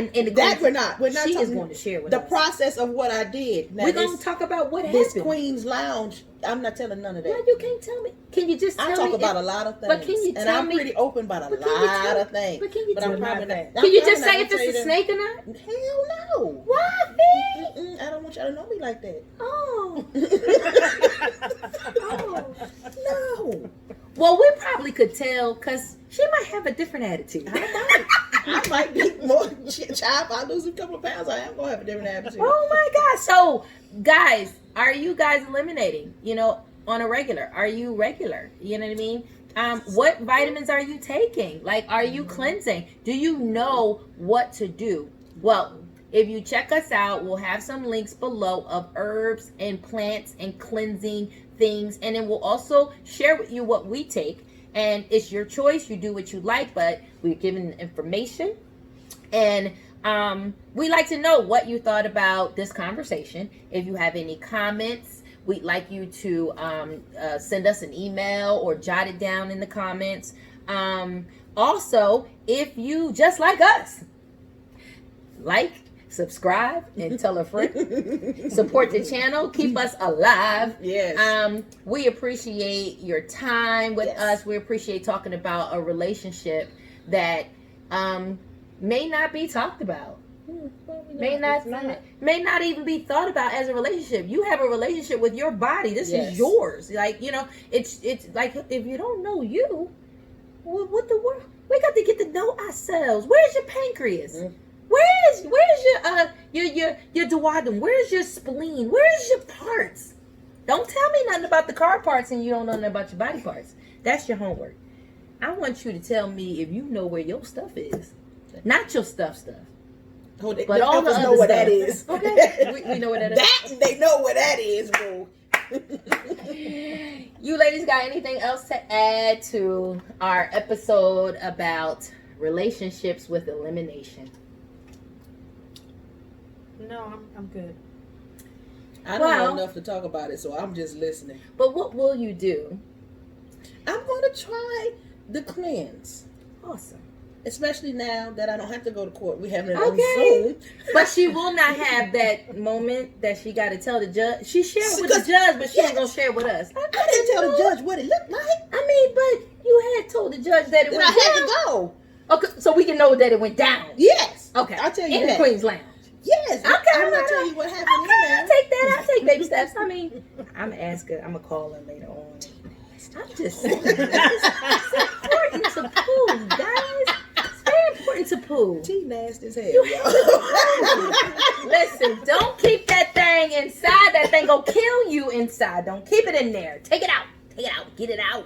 Speaker 1: We're not. She is going to share with us the process of what I did.
Speaker 2: Now, we're going to talk about what
Speaker 1: this
Speaker 2: happened.
Speaker 1: Queen's Lounge. I'm not telling none of that.
Speaker 2: No, you can't tell me. Can you just tell me?
Speaker 1: I talk about a lot of things.
Speaker 2: But can you tell me?
Speaker 1: And I'm pretty open about a lot of things.
Speaker 2: But can you tell me?
Speaker 1: Can
Speaker 2: you just say if it's a snake or not?
Speaker 1: Hell no.
Speaker 2: Why, Fee?
Speaker 1: I don't want y'all to know me like that.
Speaker 2: Oh.
Speaker 1: No.
Speaker 2: Well, we probably could tell because she might have a different attitude.
Speaker 1: I might be more child. I lose a couple of pounds. I am going to have a different attitude.
Speaker 2: Oh my gosh. So, guys, are you guys eliminating, on a regular? Are you regular? You know what I mean? What vitamins are you taking? Like, are you cleansing? Do you know what to do? Well, if you check us out, we'll have some links below of herbs and plants and cleansing things. And then we'll also share with you what we take. And it's your choice. You do what you like, but we're giving information. And we like to know what you thought about this conversation. If you have any comments, we'd like you to send us an email or jot it down in the comments. Also, if you, just like us, subscribe, and tell a friend. Support the channel. Keep us alive.
Speaker 1: Yes.
Speaker 2: We appreciate your time with us. We appreciate talking about a relationship that may not be talked about. May not even be thought about as a relationship. You have a relationship with your body. This is yours. Like, it's like, if you don't know you, what the world? We got to get to know ourselves. Where's your pancreas? Where's your duodenum? Where's your spleen? Where's your parts? Don't tell me nothing about the car parts and you don't know nothing about your body parts. That's your homework. I want you to tell me if you know where your stuff is. Not your stuff.
Speaker 1: Oh,
Speaker 2: but all of us
Speaker 1: know what that is.
Speaker 2: Okay, we know what that is.
Speaker 1: They know what that is, bro.
Speaker 2: You ladies got anything else to add to our episode about relationships with elimination?
Speaker 3: No, I'm good.
Speaker 1: I don't know enough to talk about it, so I'm just listening.
Speaker 2: But what will you do?
Speaker 1: I'm going to try the cleanse.
Speaker 2: Awesome.
Speaker 1: Especially now that I don't have to go to court. We have it
Speaker 2: Okay.
Speaker 1: on Zoom.
Speaker 2: But she will not have that moment that she got to tell the judge. She shared with the judge, but she ain't going to share with us.
Speaker 1: I didn't tell the judge what it looked like.
Speaker 2: I mean, but you had told the judge that it
Speaker 1: Then
Speaker 2: went
Speaker 1: I had
Speaker 2: down.
Speaker 1: to go.
Speaker 2: Okay, so we can know that it went down.
Speaker 1: Yes.
Speaker 2: Okay.
Speaker 1: I'll tell you
Speaker 2: in
Speaker 1: that.
Speaker 2: the Queen's Lounge.
Speaker 1: Yes.
Speaker 2: Okay.
Speaker 1: I'm going to tell you what happened in
Speaker 2: Okay,
Speaker 1: there.
Speaker 2: I'll take that. I'll take baby steps. I mean, I'm asking. I'm going to call her later on. I'm just saying. It's important to poo, guys. It's very important to poo.
Speaker 1: She nasty as hell.
Speaker 2: You have to poo. Listen, don't keep that thing inside. That thing gonna kill you inside. Don't keep it in there. Take it out. Take it out. Get it out.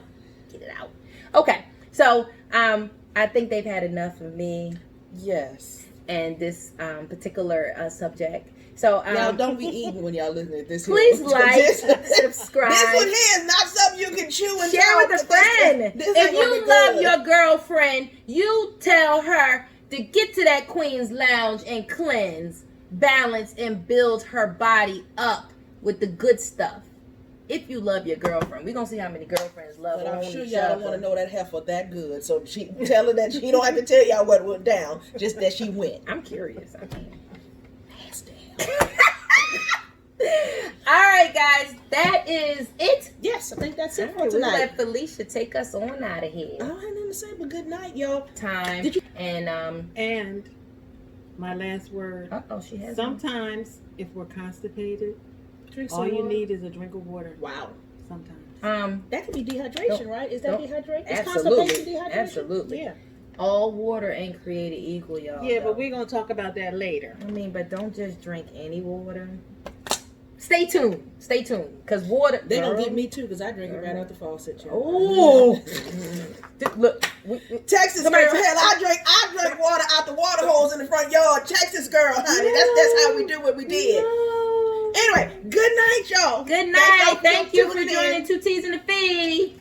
Speaker 2: Get it out. Okay. So, I think they've had enough of me
Speaker 1: Yes.
Speaker 2: and this particular subject. So,
Speaker 1: Y'all don't be eating when y'all listening to this.
Speaker 2: please
Speaker 1: here.
Speaker 2: like, subscribe.
Speaker 1: This one here is not something you can chew and
Speaker 2: Share
Speaker 1: talk,
Speaker 2: with a
Speaker 1: but this
Speaker 2: friend.
Speaker 1: ain't
Speaker 2: If
Speaker 1: gonna
Speaker 2: you
Speaker 1: be
Speaker 2: love
Speaker 1: good.
Speaker 2: your girlfriend, you tell her to get to that Queen's Lounge and cleanse, balance, and build her body up with the good stuff. If you love your girlfriend, we're gonna see how many girlfriends love
Speaker 1: But
Speaker 2: her.
Speaker 1: I'm sure y'all don't want to know that heifer that good. So she tell her that she don't have to tell y'all what went down, just that she went.
Speaker 2: I'm curious. I mean,
Speaker 1: Nasty.
Speaker 2: all right, guys, that is it.
Speaker 1: Yes, I think that's it for
Speaker 2: We'll
Speaker 1: tonight.
Speaker 2: let Felicia take us on out of here.
Speaker 1: I don't have nothing to say, but good night, y'all.
Speaker 2: Time
Speaker 1: Did you-
Speaker 2: and
Speaker 3: And my last word.
Speaker 2: she has
Speaker 3: Sometimes, if we're constipated,
Speaker 1: Drink some
Speaker 3: all you
Speaker 1: water.
Speaker 3: need is a drink of water.
Speaker 1: Wow.
Speaker 3: Sometimes.
Speaker 1: That could be dehydration,
Speaker 2: Don't-
Speaker 1: right? Is that
Speaker 2: don't-
Speaker 1: dehydration? Is
Speaker 2: Absolutely.
Speaker 1: constipation dehydration?
Speaker 2: Absolutely.
Speaker 1: Yeah.
Speaker 2: all water ain't created equal, y'all.
Speaker 3: Yeah,
Speaker 2: though.
Speaker 3: but we're going to talk about that later.
Speaker 2: I mean, but don't just drink any water. Stay tuned. Stay tuned. Because water.
Speaker 1: They
Speaker 2: girl.
Speaker 1: gonna get me too, because I drink it right out the faucet. Y'all.
Speaker 2: Oh. Look.
Speaker 1: Texas girl,
Speaker 2: Somebody-
Speaker 1: hell, I drink water out the water hose in the front yard. Texas girl, honey. That's how we do what we did.
Speaker 2: No.
Speaker 1: Anyway, good night, y'all.
Speaker 2: Good night. Thank you for
Speaker 1: tuning in.
Speaker 2: joining 2 T's in the Feed.